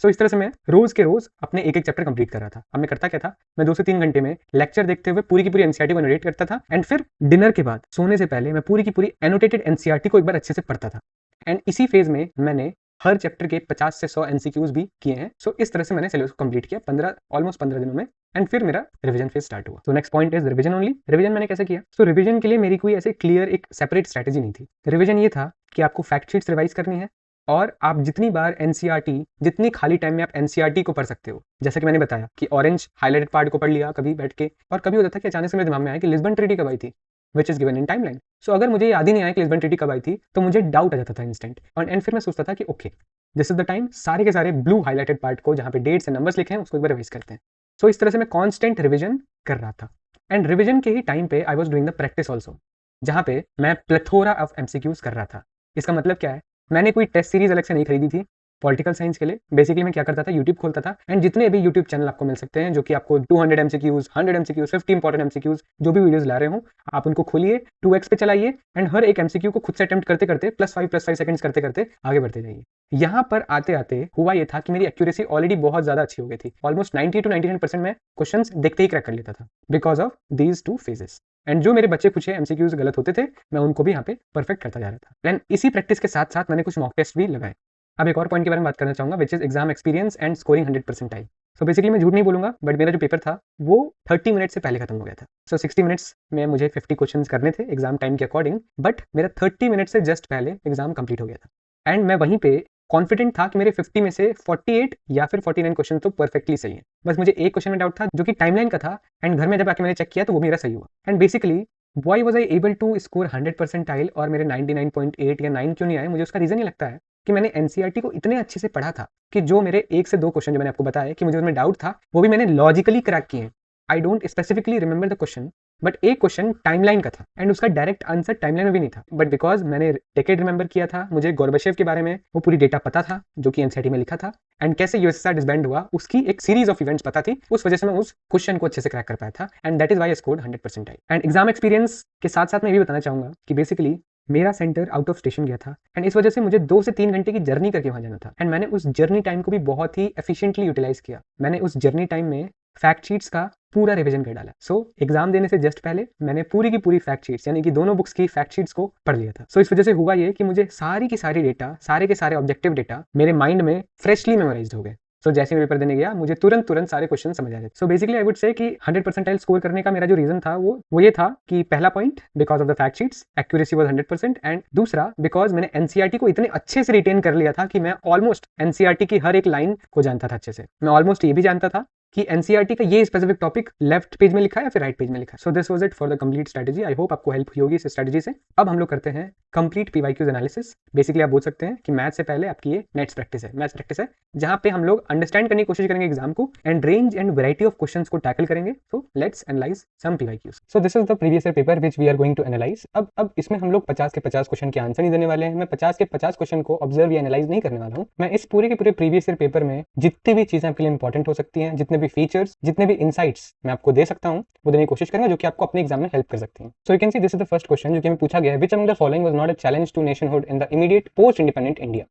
सो इस तरह से मैं रोज के रोज अपने एक एक चैप्टर कंप्लीट कर रहा था। अब मैं करता क्या था, मैं 2 से 3 घंटे में लेक्चर देखते हुए पूरी की पूरी NCERT को एनोटेट करता था एंड फिर डिनर के बाद सोने से पहले मैं पूरी की पूरी एनोटेटेड NCERT को एक बार अच्छे से पढ़ता था। एंड इसी फेज में मैंने हर चैप्टर के 50 से 100 MCQs भी किए हैं। सो इस तरह से मैंने सिलेबस को कंप्लीट किया ऑलमोस्ट 15 दिनों में एंड फिर मेरा रिवीजन फेज स्टार्ट हुआ। So next point is revision only. Revision मैंने कैसे किया। सो रिवीजन के लिए मेरी कोई ऐसे क्लियर एक सेपरेट स्ट्रैटेजी नहीं थी। रिवीजन ये था कि आपको फैक्ट शीट्स रिवाइज करनी है और आप जितनी बार NCERT, जितनी खाली टाइम में आप NCERT को पढ़ सकते हो। जैसे कि मैंने बताया कि ऑरेंज हाईलाइटेड पार्ट को पढ़ लिया कभी बैठ के, और कभी होता था कि अचानक से मेरे दिमाग में आया कि लिस्बन ट्रीटी कब आई थी, which is given in timeline. So अगर मुझे याद ही नहीं आया कि लिस्बन ट्रीटी कब आई थी तो मुझे डाउट आ जाता था इंस्टेंट। एंड फिर मैं सोचता था कि okay this is the time, सारे के सारे ब्लू हाईलाइटेड पार्ट को जहाँ पे डेट्स एंड नंबर्स लिखे हैं उसको एक बार रिवाइज करते हैं। सो इस तरह से मैं कॉन्स्टेंट रिविजन कर रहा था। एंड रिविजन के ही टाइम पे I was doing the practice also, जहाँ पे मैं प्लेथोरा ऑफ MCQs कर रहा था। इसका मतलब क्या है, मैंने कोई टेस्ट सीरीज अलग से नहीं खरीदी थी पॉलिटिकल साइंस के लिए। बेसिकली मैं क्या करता था, यूट्यूब खोलता था एंड जितने भी यूट्यूब चैनल आपको मिल सकते हैं जो कि आपको 200 MCQs, 100 MCQs, 50 इंपॉर्टेंट MCQs जो भी वीडियोस ला रहे हो, आप उनको खोलिए, 2x पे चलाइए एंड हर एक MCQ को खुद से अटेम्प्ट करते करते +5 सेकंड्स करते करते आगे बढ़ते जाइए। यहाँ पर आते आते हुआ ये था कि मेरी एक्यूरेसी ऑलरेडी बहुत ज्यादा अच्छी हो गई थी। ऑलमोस्ट 90 to 99% मैं क्वेश्चन देखते ही क्रैक कर लेता था because of these 2 phases. And जो मेरे बच्चे कुछ MCQs गलत होते थे मैं उनको भी यहाँ पे परफेक्ट करता जा रहा था। एंड इसी प्रैक्टिस के साथ साथ मैंने कुछ मॉक टेस्ट भी लगाए। अब एक और पॉइंट के बारे में बात करना चाहूंगा which is exam experience and scoring 100%। So basically मैं झूठ नहीं बोलूंगा बट मेरा जो पेपर था वो 30 मिनट से पहले खत्म हो गया था। सो 60 मिनट्स में मुझे 50 क्वेश्चन करने थे एग्जाम टाइम के अकॉर्डिंग, बट मेरा 30 मिनट से जस्ट पहले एग्जाम कंप्लीट हो गया था। एंड मैं वहीं पे कॉन्फिडेंट था कि मेरे 50 में से 48 या फिर 49 क्वेश्चन तो परफेक्टली सही है। बस मुझे एक क्वेश्चन में डाउट था जो कि टाइमलाइन का था एंड घर में जब आके मैंने चेक किया तो वो मेरा सही हुआ। And basically why was I able to score 100% और मेरे 99.8 या 9 क्यों नहीं आए, मुझे उसका रीजन ये लगता है कि मैंने NCERT को इतने अच्छे से पढ़ा था कि जो मेरे 1 से 2 क्वेश्चन जो मैंने आपको बताया कि मुझे उनमें डाउट था वो भी मैंने लॉजिकली क्रैक किए। I don't specifically remember the question but एक क्वेश्चन टाइमलाइन का था एंड उसका डायरेक्ट आंसर टाइमलाइन में भी नहीं था, बट बिकॉज मैंने डेकेड रिमेंबर किया था, मुझे गोर्बाचेव के बारे में वो पूरी डेटा पता था जो कि NCERT में लिखा था एंड कैसे USSR डिसबैंड हुआ उसकी एक सीरीज ऑफ इवेंट्स पता थी, उस वजह से मैं उस क्वेश्चन को अच्छे से क्रैक कर पाया था and that is why I scored 100%। And exam experience के साथ साथ मैं ये भी बताना चाहूंगा कि बेसिकली मेरा सेंटर आउट ऑफ स्टेशन गया था एंड इस वजह से मुझे 2 से 3 घंटे की जर्नी करके वहां जाना था एंड मैंने उस जर्नी टाइम को भी बहुत ही एफिशिएंटली यूटिलाइज किया। मैंने उस जर्नी टाइम में फैक्ट शीट्स का पूरा रिवीजन कर डाला। सो एग्जाम देने से जस्ट पहले मैंने पूरी की पूरी फैक्ट शीट्स यानी कि दोनों बुक्स की फैक्ट शीट्स को पढ़ लिया था। सो इस वजह से हुआ ये कि मुझे सारी की सारी डेटा, सारे के सारे ऑब्जेक्टिव डेटा मेरे माइंड में फ्रेशली मेमोराइज हो गए। सो जैसे मैं पेपर देने गया मुझे तुरंत सारे क्वेश्चन समझ आ गए। So basically I would say कि 100% स्कोर करने का मेरा जो रीजन था वो ये था कि पहला point because of the fact sheets accuracy was 100% and दूसरा बिकॉज मैंने NCERT को इतने अच्छे से रिटेन कर लिया था कि मैं ऑलमोस्ट NCERT की हर एक लाइन को जानता था अच्छे से। मैं ऑलमोस्ट ये भी जानता था कि NCERT का ये स्पेसिफिक टॉपिक लेफ्ट पेज में लिखा है या फिर राइट पेज में लिखा है। So this was it for the complete strategy. I hope आपको हेल्प हुई होगी इस स्ट्रेटजी से। अब हम लोग करते हैं कंप्लीट पीवाईक्यूज एनालिसिस। बेसिकली आप बोल सकते हैं कि मैथ से पहले आपकी ये नेट्स प्रैक्टिस है जहां पे हम लोग अंडरस्टैंड करने की कोशिश करेंगे एग्जाम को and range and variety of questions को टैकल करेंगे। So let's analyze some PYQs. So this is the previous year paper which we are going to analyze. अब इसमें हम लोग 50 के 50 क्वेश्चन के आंसर नहीं देने वाले हैं। मैं 50 के 50 क्वेश्चन को ऑब्जर्व या एनालाइज नहीं करने वाला हूँ। मैं इस पूरे के पूरे प्रीवियस ईयर पेपर में जितनी भी चीजें आपके लिए इंपॉर्टेंट हो सकती हैं, जितने भी फीचर्स, जितने भी इनसाइट्स मैं आपको दे सकता हूँ वो देने की कोशिश करूंगा, जो कि आपको अपने एग्जाम में हेल्प कर सकती हैं। So you can see this is the first question जो कि हमें पूछा गया है, which among the following was not a challenge to nationhood in the immediate post independent India.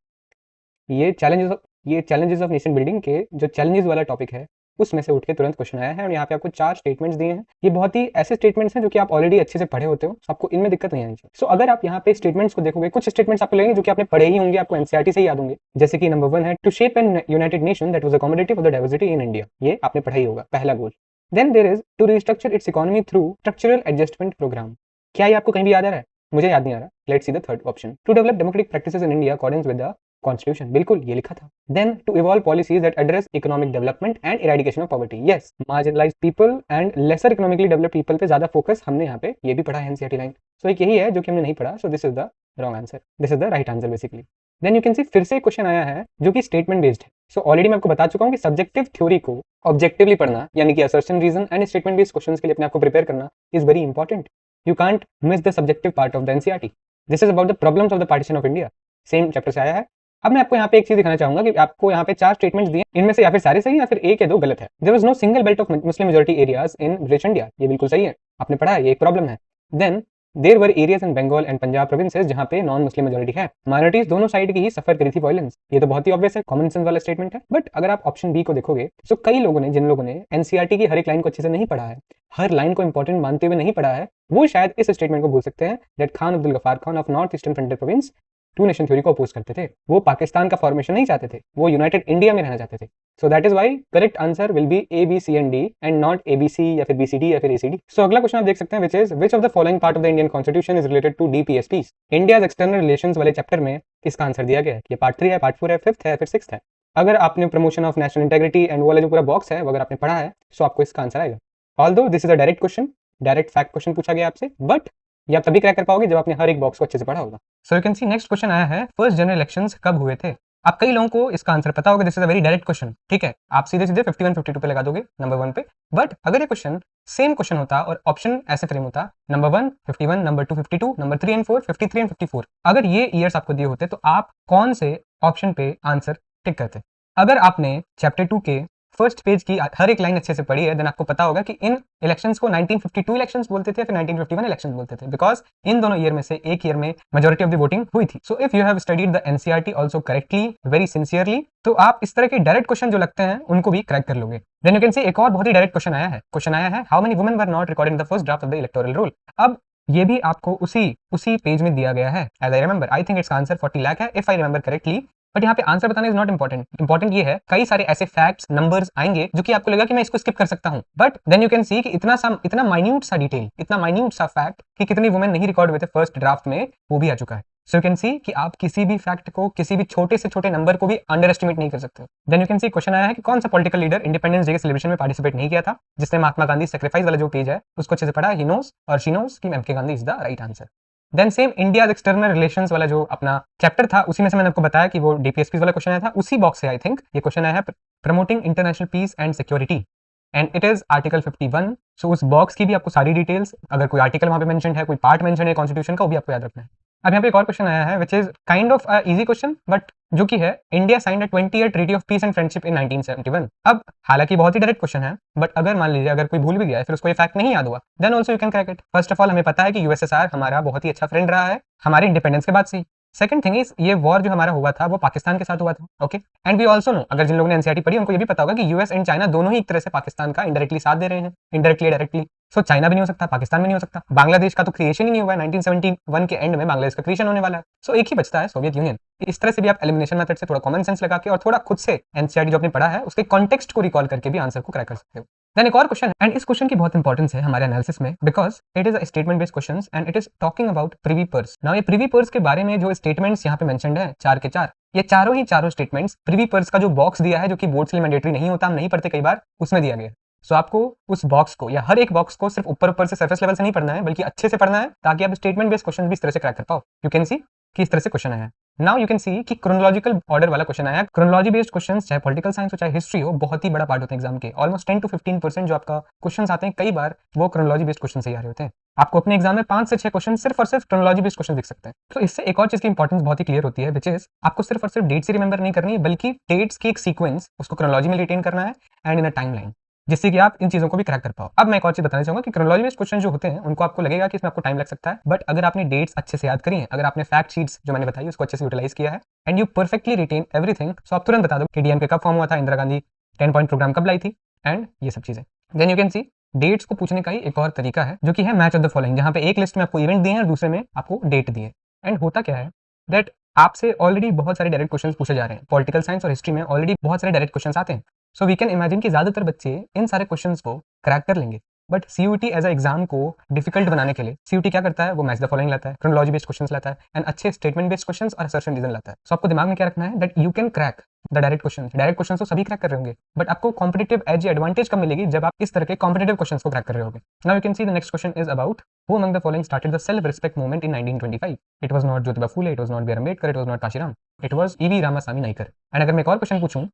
ये चैलेंजेस ऑफ नेशन बिल्डिंग के जो चैलेंजेस वाला टॉपिक है उसमें से उठ के तुरंत क्वेश्चन आया है और यहाँ पे आपको 4 स्टेटमेंट्स दिए हैं। ये बहुत ही ऐसे स्टेटमेंट्स हैं जो कि आप ऑलरेडी अच्छे से पढ़े होते हो, आपको इनमें दिक्कत नहीं आनी चाहिए। सो अगर आप यहाँ पे स्टेटमेंट्स को देखोगे, कुछ स्टेटमेंट्स आपको लगेंगे जो कि आपने पढ़े ही होंगे, आपको एनसीईआरटी से ही याद होंगे। जैसे कि नंबर 1 है to shape an united nation that was accommodative of the diversity in India. ये आपने पढ़ा ही होगा, पहला goal. Then there is to restructure its economy through structural adjustment programme. क्या ये आपको कहीं भी याद आ रहा है? मुझे याद नहीं आ रहा। Let's see the third option, to develop democratic practices in India according with the constitution. बिल्कुल ये लिखा था। Then to evolve policies that address economic development and eradication of poverty. Yes, marginalized people and lesser economically developed people पे ज्यादा focus हमने यहाँ पे ये भी पढ़ा है एनसीईआरटी लाइन। सो एक यही है जो कि हमने नहीं पढ़ा। So this is the wrong answer, this is the right answer basically. Then you can see फिर से क्वेश्चन आया है जो कि स्टेटमेंट बेस्ड है। सो ऑलरेडी मैं आपको बता चुका हूँ कि सब्जेक्टिव थ्योरी को ऑब्जेक्टिवली पढ़ना, यानी कि assertion, reason and statement based questions के लिए अपने आपको प्रिपेयर करना is very important. You can't miss the subjective part of the NCERT. This is about the problems of the partition of India. Same chapter से आया है। अब मैं आपको यहाँ पे एक चीज दिखाना चाहूंगा कि आपको यहाँ पे 4 स्टेटमेंट्स दिए, इनमें से या फिर सारे सही या फिर एक या दो गलत है। There was no single belt of Muslim majority areas in British India. ये बिल्कुल सही है, आपने पढ़ा है, ये एक प्रॉब्लम है। Then there were areas in Bengal and Punjab provinces जहां पे नॉन मुस्लिम मेजॉरिटी है। माइनॉरिटीज दोनों साइड की ही सफर करी थी वायलेंस। ये तो बहुत ही ऑब्वियस है, कॉमन सेंस वाला स्टेटमेंट है। बट अगर आप ऑप्शन बी को देखोगे तो कई लोगों ने, जिन लोगों ने एनसीईआरटी की हर एक लाइन को अच्छे से नहीं पढ़ा है, हर लाइन को इंपॉर्टेंट मानते हुए नहीं पढ़ा है, वो शायद इस स्टेटमेंट को भूल सकते हैं that Khan Abdul Ghaffar Khan of North Eastern Frontier Province two nation theory को अपोज करते थे। वो पाकिस्तान का फॉर्मेशन नहीं चाहते थे, वो यूनाइटेड इंडिया में रहना चाहते थे। So that is why correct answer will be A B C and D and not A B C या फिर बी सी डी या फिर ए सी डी। सो अगला क्वेश्चन आप देख सकते हैं which is which of the following part of the Indian constitution is related to DPSPs. India's external relations वाले चैप्टर में इसका आंसर दिया गया है। ये पार्ट 3 है, पार्ट 4 है, 5th है, फिर 6th है। अगर आपने promotion of national integrity and वो वाला जो पूरा बॉक्स है वो अगर आपने पढ़ा है सो आपको इसका आंसर आएगा। Although this is a direct question, direct fact question पूछा गया आपसे, बट ये आप तभी क्रैक कर पाओगे जब आपने हर एक बॉक्स को अच्छे से पढ़ा होगा। सो you can C next question आया है, फर्स्ट जनरल इलेक्शंस कब हुए थे। आप कई लोगों को इसका आंसर पता होगा, this is a very direct question. ठीक है, आप सीधे सीधे 51 52 पे लगा दोगे नंबर 1 पे। बट अगर ये क्वेश्चन सेम क्वेश्चन होता और ऑप्शन ऐसे फ्रेम होता, number 1 51, number 2 52, number 3 and 4 53 and 54, अगर ये ईयर्स आपको दिए होते तो आप कौन से ऑप्शन पे आंसर टिक करते। अगर आपने चैप्टर 2 के फर्स्ट पेज की हर एक लाइन अच्छे से पढ़ी है देन आपको पता होगा कि इन इलेक्शंस को 1952 इलेक्शंस बोलते थे या फिर 1951 इलेक्शंस बोलते थे, बिकॉज इन दोनों ईयर में से एक ईयर में मेजॉरिटी ऑफ द वोटिंग हुई थी। So if you have studied the NCERT also correctly, very sincerely, तो आप इस तरह के डायरेक्ट क्वेश्चन जो लगते हैं उनको भी क्रैक कर लोगे। देन यू कैन सी एक और बहुत ही डायरेक्ट क्वेश्चन आया है। क्वेश्चन आया है how many women were not recorded in the first draft of the electoral roll. अब ये भी आपको उसी पेज में दिया गया है। As I remember, I think its answer 40 lakh है if I remember correctly. But यहाँ पे आंसर बताना इज नॉट इंपॉर्टेंट। इंपॉर्टेंट ये है कई सारे ऐसे फैक्ट्स, नंबर्स आएंगे जो कि आपको लगा कि मैं इसको स्किप कर सकता हूँ, but then you can see कि इतना माइन्यूट सा डिटेल, इतना माइन्यूट सा फैक्ट कि कितनी वुमेन नहीं रिकॉर्ड हुए थे फर्स्ट ड्राफ्ट में, वो भी आ चुका है। सो यू कैन सी कि आप किसी भी फैक्ट को, किसी भी छोटे से छोटे नंबर को भी अंडर एस्टिमेट नहीं कर सकते। Then you can see question आया है कि कौन सा पॉलिटिकल लीडर इंडिपेंडेंस डे के सेलिब्रेशन में पार्टिसिपेट नहीं किया था, जिसने महात्मा गांधी सेक्रीफाइस वाला जो पेज है उसको अच्छे से पढ़ा, ही नोस और शी नोस कि MK Gandhi is the right answer. Then same India external relations वाला जो अपना चैप्टर था उसी में से मैंने आपको बताया कि वो डीपीएसपी वाला क्वेश्चन आया था, उसी बॉक्स से आई थिंक ये क्वेश्चन आया है, promoting international peace and security and it is article 51। सो उस बॉक्स की भी आपको सारी डिटेल्स, अगर कोई आर्टिकल वहां पे मेंशन है, कोई पार्ट मेंशन है कॉन्स्टिट्यूशन का, वो भी आपको याद रखना है। अब यहाँ पे एक और क्वेश्चन आया है which is kind of easy question, but जो कि है India signed a 20-year treaty of peace and friendship इन 1971। अब हालांकि बहुत ही डायरेक्ट क्वेश्चन है, बट अगर मान लीजिए अगर कोई भूल भी गया है, फिर उसको ये फैक्ट नहीं याद हुआ, then also you can crack it. First of all हमें पता है कि यूएसएसआर हमारा बहुत ही अच्छा फ्रेंड रहा है हमारे इंडिपेंडेंस के बाद से। सेकंड थिंग इज ये वॉर जो हमारा हुआ था वो पाकिस्तान के साथ हुआ था। Okay, and we also know, अगर जिन लोगों ने एनसीईआरटी पढ़ी उनको ये भी पता होगा कि यूएस एंड चाइना दोनों ही एक तरह से पाकिस्तान का इनडायरेक्टली साथ दे रहे हैं, इनडायरेक्टली डायरेक्टली। सो चाइना भी नहीं हो सकता, पाकिस्तान भी नहीं हो सकता, बांग्लादेश का तो क्रिएशन ही नहीं हुआ है, 1971 के एंड में बांग्लादेश का क्रिएशन होने वाला है। सो एक ही बचता है, सोवियत यूनियन। इस तरह से भी आप एलिमिनेशन मेथड से थोड़ा कॉमन सेंस लगा के और थोड़ा खुद से एनसीईआरटी जो आपने पढ़ा है उसके कॉन्टेक्स्ट को रिकॉल करके भी आंसर को क्रैक कर सकते हो। देन एक और क्वेश्चन, एंड इस क्वेश्चन की बहुत इंपॉर्टेंस है हमारे एनालिसिस में, because it is a statement based question and it is talking about privy purse. Now ये प्रिवी पर्स के बारे में जो स्टेटमेंट्स यहाँ पे मेंशन्ड है 4 के 4, ये चारों स्टेटमेंट्स प्रिवी पर्स का जो बॉक्स दिया है जो कि बोर्ड से मैंडेटरी नहीं होता, हम नहीं पढ़ते कई बार, उसमें दिया गया है। सो आपको उस बॉक्स को या हर एक बॉक्स को सिर्फ ऊपर ऊपर से सरफेस लेवल से नहीं पढ़ना है, बल्कि अच्छे से पढ़ना है ताकि आप स्टेटमेंट बेस्ड क्वेश्चन भी इस तरह से क्रैक कर पाओ। यू कैन सी कि इस तरह से क्वेश्चन आया है। नाउ यू कैन सी कि क्रोनोलॉजिकल ऑर्डर वाला क्वेश्चन आया है। क्रोनोलॉजी बेस्ड क्वेश्चंस चाहे पॉलिटिकल साइंस हो चाहे हिस्ट्री हो, बहुत ही बड़ा पार्ट होता है एग्जाम के। ऑलमोस्ट 10 to 15% जो आपका क्वेश्चंस आते हैं कई बार वो क्रोनोलॉजी बेस्ड क्वेश्चन से ही आ रहे होते हैं। आपको अपने एग्जाम में 5 से 6 क्वेश्चन सिर्फ और सिर्फ क्रोनोलॉजी बेस्ड क्वेश्चन दिख सकते हैं। तो इससे एक और चीज की इंपॉर्टेंस बहुत ही क्लियर होती है, विच इज आपको सिर्फ और सिर्फ डेट्स ही रिमेंबर नहीं करनी है, बल्कि डेट्स की एक सीक्वेंस उसको क्रोनोलॉजी में रिटेन करना है एंड इन अ टाइमलाइन, जिससे कि आप इन चीजों को भी क्रैक कर पाओ। अब मैं एक और चीज बताना चाहूंगा कि क्रोनोलॉजी बेस्ड क्वेश्चन जो होते हैं उनको आपको लगेगा कि इसमें आपको टाइम लग सकता है, बट अगर आपने डेट्स अच्छे से याद करी है, अगर आपने फैक्ट शीट्स जो मैंने बताई उसको अच्छे से यूटिलाइज किया है and you perfectly retain everything, so आप तुरंत बता दो कि डीएमके कब फॉर्म हुआ था, इंदिरा गांधी 10 पॉइंट प्रोग्राम कब लाई थी एंड ये सब चीजें। Then you can see dates को पूछने का ही एक और तरीका है जो कि है मैच ऑफ द फॉलोइंग, जहां पे एक लिस्ट में आपको इवेंट दिए हैं और दूसरे में आपको डेट दिए। एंड होता क्या है दैट आपसे ऑलरेडी बहुत सारे डायरेक्ट क्वेश्चंस पूछे जा रहे हैं। पॉलिटिकल साइंस और हिस्ट्री में ऑलरेडी बहुत सारे डायरेक्ट क्वेश्चंस आते हैं। सो वी कैन इमेजिन कि ज्यादातर बच्चे इन सारे क्वेश्चंस को क्रैक कर लेंगे, but CUET as a exam को डिफिकल्ट बनाने के लिए सीयूटी क्या करता है, वो मैच द फॉलोइंग लाता है, क्रोनोलॉजी बेस्ड क्वेश्चंस लाता है एंड अच्छे स्टेटमेंट बेस्ड क्वेश्चंस और असर्शन रीजन लाता है। सो आपको दिमाग में क्या रखना है that you can crack the direct questions तो सभी क्रैक कर रहे होंगे, बट आपको कॉम्पिटिटिव एज एडवांटेज कब मिलेगी, जब आप इस तरह के कॉम्पिटिटिव क्वेश्चंस को क्रैक कर रहे होगे। Now you can see the next question is about who among the following started the self respect movement in 1925। It was not Jyotiba Phule, it was not B R. Ambedkar, it was not Kashiram, it was E V Ramasamy Naicker. And अगर मैं एक और question पूछूं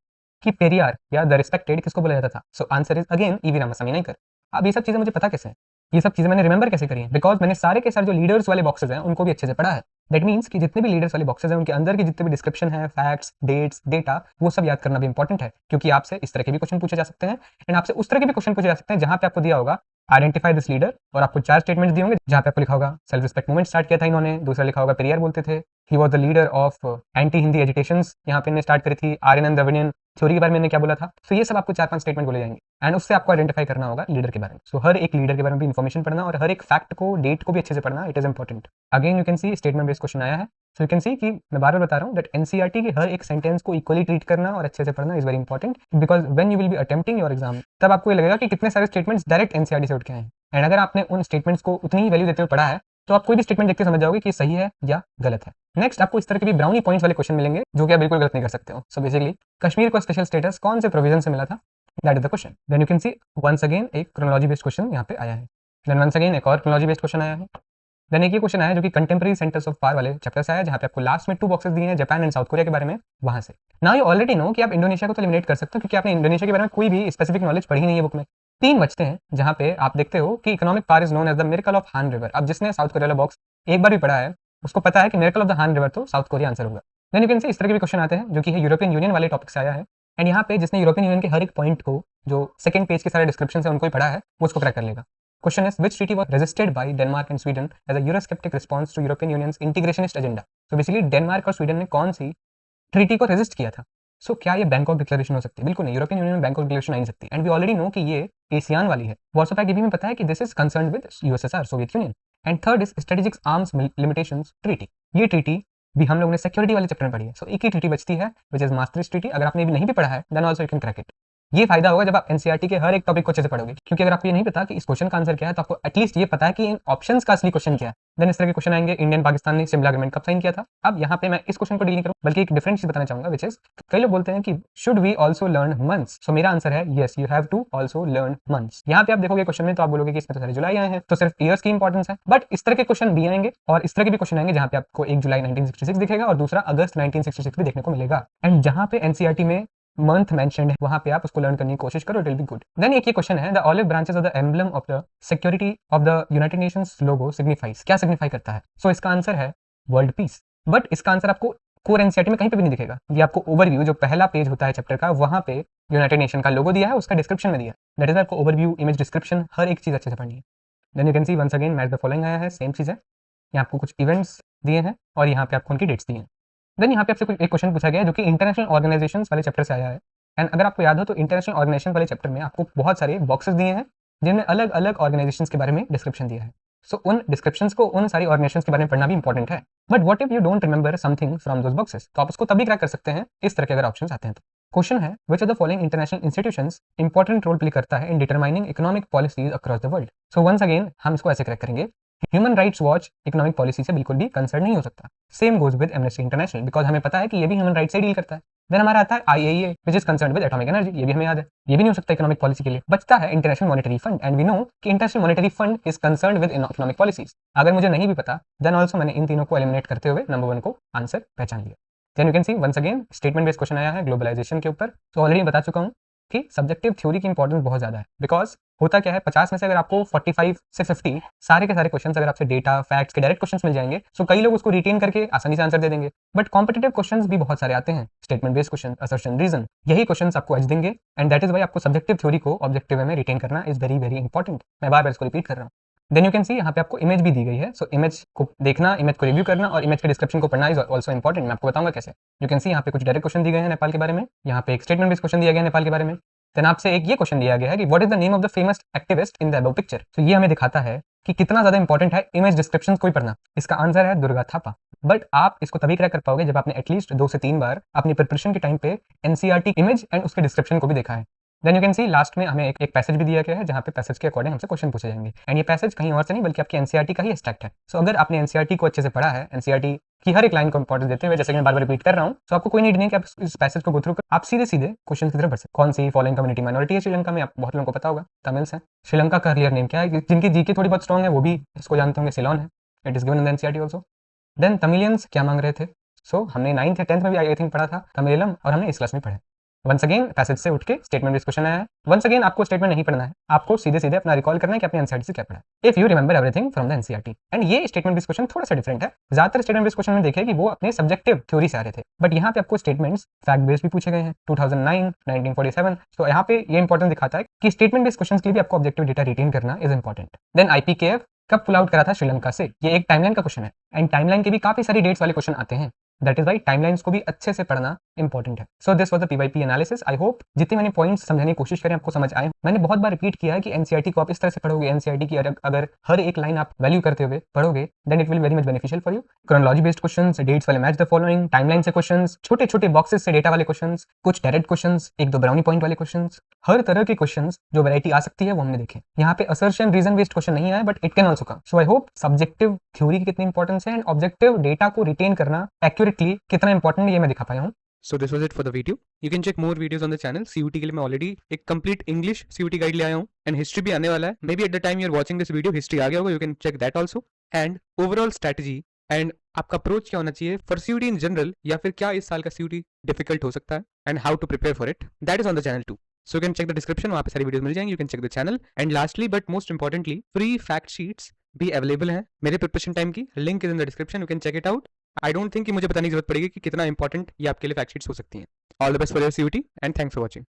कि पेरियार या the respected किसको बोला जाता था, so answer is again E V Ramasamy Naicker. अब ये सब चीजें मुझे पता कैसे हैं, ये सब चीजें मैंने रिमेंबर कैसे करी है, बिकॉज मैंने सारे के सारे जो लीडर्स वाले बॉक्सेस हैं उनको भी अच्छे से पढ़ा है। दैट मीन्स कि जितने भी लीडर्स वाले बॉक्सेस हैं उनके अंदर की जितने भी डिस्क्रिप्शन है, फैक्ट्स, डेट्स, डेटा, वो सब याद करना भी इंपॉर्टेंट है, क्योंकि आपसे इस तरह के भी क्वेश्चन पूछे जा सकते हैं एंड आपसे उस तरह के भी क्वेश्चन पूछे जा सकते हैं जहां पे आपको दिया होगा आइडेंटिफाई दिस लीडर और आपको 4 स्टेटमेंट्स दिए होंगे जहां पे आपको लिखा होगा सेल्फ रिस्पेक्ट मूवमेंट स्टार्ट किया था इन्होंने, दूसरा लिखा होगा पेरियार बोलते थे, he was the leader of anti Hindi agitations, यहाँ पे इन्होंने स्टार्ट करी थी, आर्यन द्रविडियन थ्योरी के बारे में मैंने क्या बोला था। सो ये सब आपको 4-5 स्टेटमेंट बोले जाएंगे एंड उससे आपको आइडेंटिफाई करना होगा लीडर के बारे में। सो हर एक लीडर के बारे में भी इन्फॉर्मेशन पढ़ना और हर एक फैक्ट को, डेट को भी अच्छे से पढ़ना, it is important. Again you can C statement based question आया है। सो यू कैन सी कि मैं बार बार बता रहा हूँ दैट एनसीईआरटी के हर एक सेंटेंस को इक्वली ट्रीट करना और अच्छे से पढ़ना is very important, because when you will be attempting your exam तब आपको ये लगेगा कि कितने सारे स्टेटमेंट्स डायरेक्ट एनसीईआरटी से उठ के आए हैं एंड अगर आपने उन स्टेटमेंट्स को उतनी ही वैल्यू देते हुए पढ़ा है तो आप कोई भी स्टेटमेंट देख के समझ जाओगे कि सही है या गलत है। नेक्स्ट आपको इस तरह के भी ब्राउनी पॉइंट्स वाले क्वेश्चन मिलेंगे जो कि आप बिल्कुल गलत नहीं कर सकते हो। सो बेसिकली कश्मीर को स्पेशल स्टेटस कौन से प्रोविजन से मिला था, that is the question. Then you can see once again एक क्रोनोलॉजी बेस्ड क्वेश्चन यहाँ पे आया है। देन वंस अगेन एक और क्रोनोलॉजी बेस्ड क्वेश्चन आया है। देन एक ये क्वेश्चन आया जो कि कंटेम्प्रेरी सेंटर्स ऑफ पावर वाले चैप्टर से आया, जहाँ पे आपको लास्ट में 2 बॉक्सेस दिए हैं जापान एंड साउथ कोरिया के बारे में, वहां से। नाउ यू ऑलरेडी नो कि आप इंडोनेशिया को तो एलिमिनेट कर सकते हो क्योंकि आपने इंडोनेशिया के बारे में कोई भी स्पेसिफिक नॉलेज पढ़ी नहीं है बुक में। 3 बचते हैं जहां पे आप देखते हो कि economic power is known as the miracle of Han river. अब जिसने साउथ कोरिया वाला बॉक्स एक बार भी पढ़ा है उसको पता है कि मिरेकल ऑफ द हान रिवर तो साउथ कोरिया आंसर होगा। देन यू कैन सी इस तरह के भी क्वेश्चन आते हैं जो कि है यूरोपियन यूनियन वाले टॉपिक से आया है एंड यहाँ पे जिसने यूरोपियन यूनियन के हर एक पॉइंट को जो सेकंड पेज के सारे डिस्क्रिप्शन है उनको ही पढ़ा है वो उसको क्रैक कर लेगा। Question is which treaty was resisted by Denmark and Sweden as a Eurosceptic response to European Union's integrationist agenda. So basically Denmark और स्वीडन ने कौन सी ट्रीटी को रेजिस्ट किया था। सो क्या ये बैंकॉक डिक्लेरेशन हो सकती है? बिल्कुल नहीं, यूरोपियन यूनियन में बैंकॉक डिक्लेरेशन आ नहीं सकती एंड वी ऑलरेडी नो कि ये एशियान वाली है। वार्सो पैक्ट में पता है कि this is concern with USSR, Soviet union. And third is strategic arms limitations treaty. ये ट्रीटी भी हम लोगों ने सिक्योरिटी वाले चैप्टर में पढ़ी है। सो एक ही ट्रीटी बचती है विच इज मास्ट्रिच ट्रीटी। अगर आपने भी नहीं भी पढ़ा है then also you can crack it. ये फायदा होगा जब आप एनसीईआरटी के हर एक टॉपिक को अच्छे से पढ़ोगे, क्योंकि अगर आपको ये नहीं पता कि इस क्वेश्चन का आंसर क्या है तो आपको एटलीस्ट ये पता है कि इन ऑप्शंस का असली क्वेश्चन क्या है। देन इस तरह के क्वेश्चन आएंगे, इंडियन पाकिस्तान ने शिमला एग्रीमेंट कब साइन किया था। अब यहाँ पे मैं इस क्वेश्चन को डील नहीं करूँ बल्कि एक डिफरेंट चीज बताना चाहूंगा विच इज कई लोग बोलते हैं कि should we also learn months. So मेरा आंसर है yes, you have to also learn months. यहाँ पे आप देखोगे क्वेश्चन में तो आप बोलोगे कि इसमें तो सारे जुलाई आए हैं तो सिर्फ ईयर्स की इंपॉर्टेंस है, बट इस तरह के क्वेश्चन भी आएंगे और इस तरह के भी क्वेश्चन आएंगे जहाँ पे आपको 1 जुलाई 1966 दिखेगा और दूसरा अगस्त 1966 भी देखने को मिलेगा। एंड जहाँ पे एनसीईआरटी में मंथ मेंशन्ड है वहां पे आप उसको लर्न करने की कोशिश करो, it will be good. Then एक ये क्वेश्चन है, the olive branches of the emblem of the security of the United Nations logo signifies. क्या सिग्निफाई करता है? सो इसका आंसर है वर्ल्ड पीस, बट इसका आंसर आपको कोर एनसीईआरटी में कहीं पे भी नहीं दिखेगा। ये आपको ओवरव्यू जो पहला पेज होता है चैप्टर का वहां पे यूनाइटेड नेशन का लोगो दिया है, उसका डिस्क्रिप्शन में दिया है। दैट इज आपको ओवरव्यू, इमेज डिस्क्रिप्शन, हर एक चीज अच्छे से पढ़नी है। Then you can see once again match the following आया है, सेम चीज है। यहाँ आपको कुछ इवेंट्स दिए हैं और यहाँ पे आपको उनकी डेट्स दी हैं। देन यहाँ पे आपसे एक क्वेश्चन पूछा गया है जो कि इंटरनेशनल ऑर्गेनाइजेशंस वाले चैप्टर से आया है। एंड अगर आपको याद हो तो इंटरनेशनल ऑर्गेनाइजेशन वाले चैप्टर में आपको बहुत सारे बॉक्सेस दिए हैं जिनमें अलग अलग ऑर्गेनाइजेशंस के बारे में डिस्क्रिप्शन दिया है। सो उन डिस्क्रिप्शंस को, उन सारी ऑर्गेनाइजेशंस के बारे में पढ़ना भी इंपॉर्टेंट है। But what if you don't remember something from those boxes, तो आप उसको तभी क्रैक कर सकते हैं इस तरह के अगर ऑप्शंस आते हैं तो। क्वेश्चन है which of the following international institutions important role play करता है in determining economic policies across the world. So once again हम इसको ऐसे क्रैक करेंगे human rights watch economic policy से बिल्कुल भी कंसर्न नहीं हो सकता। Same goes with Amnesty International, because हमें पता है कि ये भी ह्यूमन राइट से डील करता है। देन हमारा आता है IAEA which is concern with atomic energy, ये भी हमें याद है, ये भी नहीं हो सकता इकोनॉमिक पॉलिसी के लिए। बचता है International Monetary Fund, and we know कि International Monetary Fund is concern with economic policies. अगर मुझे नहीं भी पता देन ऑल्सो मैंने इन तीनों को एलिमिनेट करते हुए नंबर 1 को आंसर पहचान लिया। Then you can see once again statement based question आया है ग्लोबलाइजेशन के ऊपर। तो ऑलरेडी बता चुका हूँ कि सब्जेक्टिव थ्योरी की इंपॉर्टेंस बहुत ज़्यादा है, बिकॉज होता क्या है 50 में से अगर आपको 45 से 50 सारे के सारे क्वेश्चंस अगर आपसे डेटा फैक्ट्स के डायरेक्ट क्वेश्चंस मिल जाएंगे तो कई लोग उसको रिटेन करके आसानी से आंसर दे देंगे। बट कॉम्पिटिटिव क्वेश्चंस भी बहुत सारे आते हैं, statement based question, assertion, reason, यही क्वेश्चंस आपको एज देंगे। एंड दैट इज वाई आपको सब्जेक्टिव थ्योरी को ऑब्जेक्टिव वे में रिटेन करना इज वेरी वेरी इंपॉर्टेंट। मैं बार बार इसको रिपीट कर रहा हूँ। देन यू कैन सी यहाँ पे आपको इमेज भी दी गई है, सो इमेज को देखना, इमेज को रिव्यू करना और इमेज के डिस्क्रिप्शन को पढ़ना इज ऑल्सो इंपॉर्टेंट। मैं आपको बताऊंगा कैसे। यू कैन सी यहाँ पे कुछ डायरेक्ट क्वेश्चन दिए गए हैं नेपाल के बारे में, यहाँ पे एक स्टेटमेंट बेस्ड क्वेश्चन दिया गया है नेपाल के बारे में। देन आपसे एक ये क्वेश्चन दिया गया है कि what is the name of the famous activist in the above picture. तो ये हमें दिखाता है कि कितना ज्यादा इंपॉर्टेंट है इमेज डिस्क्रिप्शन को ही पढ़ना। इसका आंसर है दुर्गा थापा। बट आप इसको तभी क्रैक कर पाओगे जब आपने एटलीस्ट 2 से 3 बार अपनी प्रिपरेशन के टाइम पे NCERT इमेज एंड उसके डिस्क्रिप्शन को भी देखा है। Then you can see last में हमें एक पैसेज भी दिया गया है जहाँ पे पैसेज के अकॉर्डिंग हमसे क्वेश्चन पूछे जाएंगे। एंड ये पैसेज कहीं और से नहीं बल्कि आपकी NCERT का ही एक्सट्रैक्ट है। सो अगर आपने NCERT को अच्छे से पढ़ा है, NCERT की हर एक लाइन को इंपॉर्टेंस देते हुए, जैसे कि मैं बार बार रिपीट कर रहा हूँ, तो आपको कोई नीड नहीं कि आप इस पैसेज को गो थ्रू कर आप सीधे सीधे क्वेश्चन की तरफ बढ़ सकते। कौन सी फॉलोइंग कम्युनिटी माइनॉरिटी है श्रीलंका में, आप बहुत लोगों को पता होगा, तमिल्स है। श्रीलंका का क्लियर नेम क्या है, जिनकी जीके थोड़ी बहुत स्ट्रॉन्ग है वो भी इसको जानते होंगे, सिलोन है। It is given in NCERT also. Then Tamilians क्या मांग रहे थे, सो हमने 9th या 10th में भी आई थिंक पढ़ा था तमिलम, और हमने इस क्लास में पढ़ा। वंस अगेन पैसेज से उठ के स्टेटमेंट बेस्ड क्वेश्चन आया है। वंस अगेन आपको स्टेटमेंट नहीं पढ़ना है, आपको सीधे सीधे अपना रिकॉल करना है कि अपने NCERT से क्या पढ़ा है, if you remember everything from the NCERT। And ये स्टेटमेंट बेस्ड क्वेश्चन थोड़ा सा डिफरेंट है। ज्यादातर स्टेटमेंट बेस्ड क्वेश्चन में देखे कि वो अपने सब्जेक्टिव थ्योरी से आ रहे थे, बट यहाँ पे आपको स्टेटमेंट्स फैक्ट बेस्ड भी पूछे गए हैं 2009, 1947। तो यहाँ पे ये इंपॉर्टेंट दिखाता है कि स्टेटमेंट बेस्ड क्वेश्चन के लिए भी आपको ऑब्जेक्टिव डेटा रिटेन करना इज इंपॉर्टेंट। देन IPKF कब पुल आउट करा था श्रीलंका से, ये एक टाइमलाइन का क्वेश्चन है। एंड टाइमलाइन के भी काफी सारी डेट्स वाले क्वेश्चन आते हैं, दैट इज वाई टाइमलाइंस को भी अच्छे से पढ़ना इंपॉर्टेंट है। So this was the PYP analysis. I hope जितने मैंने पॉइंट्स समझाने की कोशिश करें आपको समझ आए। मैंने बहुत बार रिपीट किया है कि NCERT को आप इस तरह से पढ़ोगे, NCERT की अगर हर एक लाइन आप वैल्यू करते हुए पढ़ोगे then it will very much beneficial for you. Chronology based questions, dates वाले मैच द फॉलोइंग, टाइमलाइन से क्वेश्चंस, छोटे छोटे बॉक्सेस से डेटा वाले क्वेश्चंस, कुछ डायरेक्ट क्वेश्चंस, 1-2 ब्राउनी पॉइंट वाले क्वेश्चंस, हर तरह के क्वेश्चंस जो वैरायटी आ सकती है वो हमने देखे। यहाँ पे असर्शन रीजन बेस्ड क्वेश्चन नहीं आया, but it can also come. So I hope subjective theory की कितनी इंपॉर्टेंस है एंड ऑब्जेक्टिव डेटा को रिटेन करना एक्यूरेटली कितना इंपॉर्टेंट है ये मैं दिखा पाया हूँ।
So this was it for the video. You can check more videos on the channel. CUT के लिए मैं already एक complete English CUT guide ले आया हूँ, and history भी आने वाला है। Maybe at the time you're watching this video history आ गया होगा, you can check that also. And overall strategy and आपका approach क्या होना चाहिए for CUT in general, या फिर क्या इस साल का CUT difficult हो सकता है and how to prepare for it, that is on the channel too. So you can check the description, वहाँ पे सारी videos मिल जाएंगी, you can check the channel. And lastly but most importantly, free fact sheets भी available हैं मेरे preparation time की, link is in the description, you can check it out. I don't think कि मुझे बताने की जरूरत पड़ेगी कि कितना इंपॉर्टेंट ये आपके लिए फैक्ट शीट्स हो सकती हैं। All the best for your CUT and thanks for watching.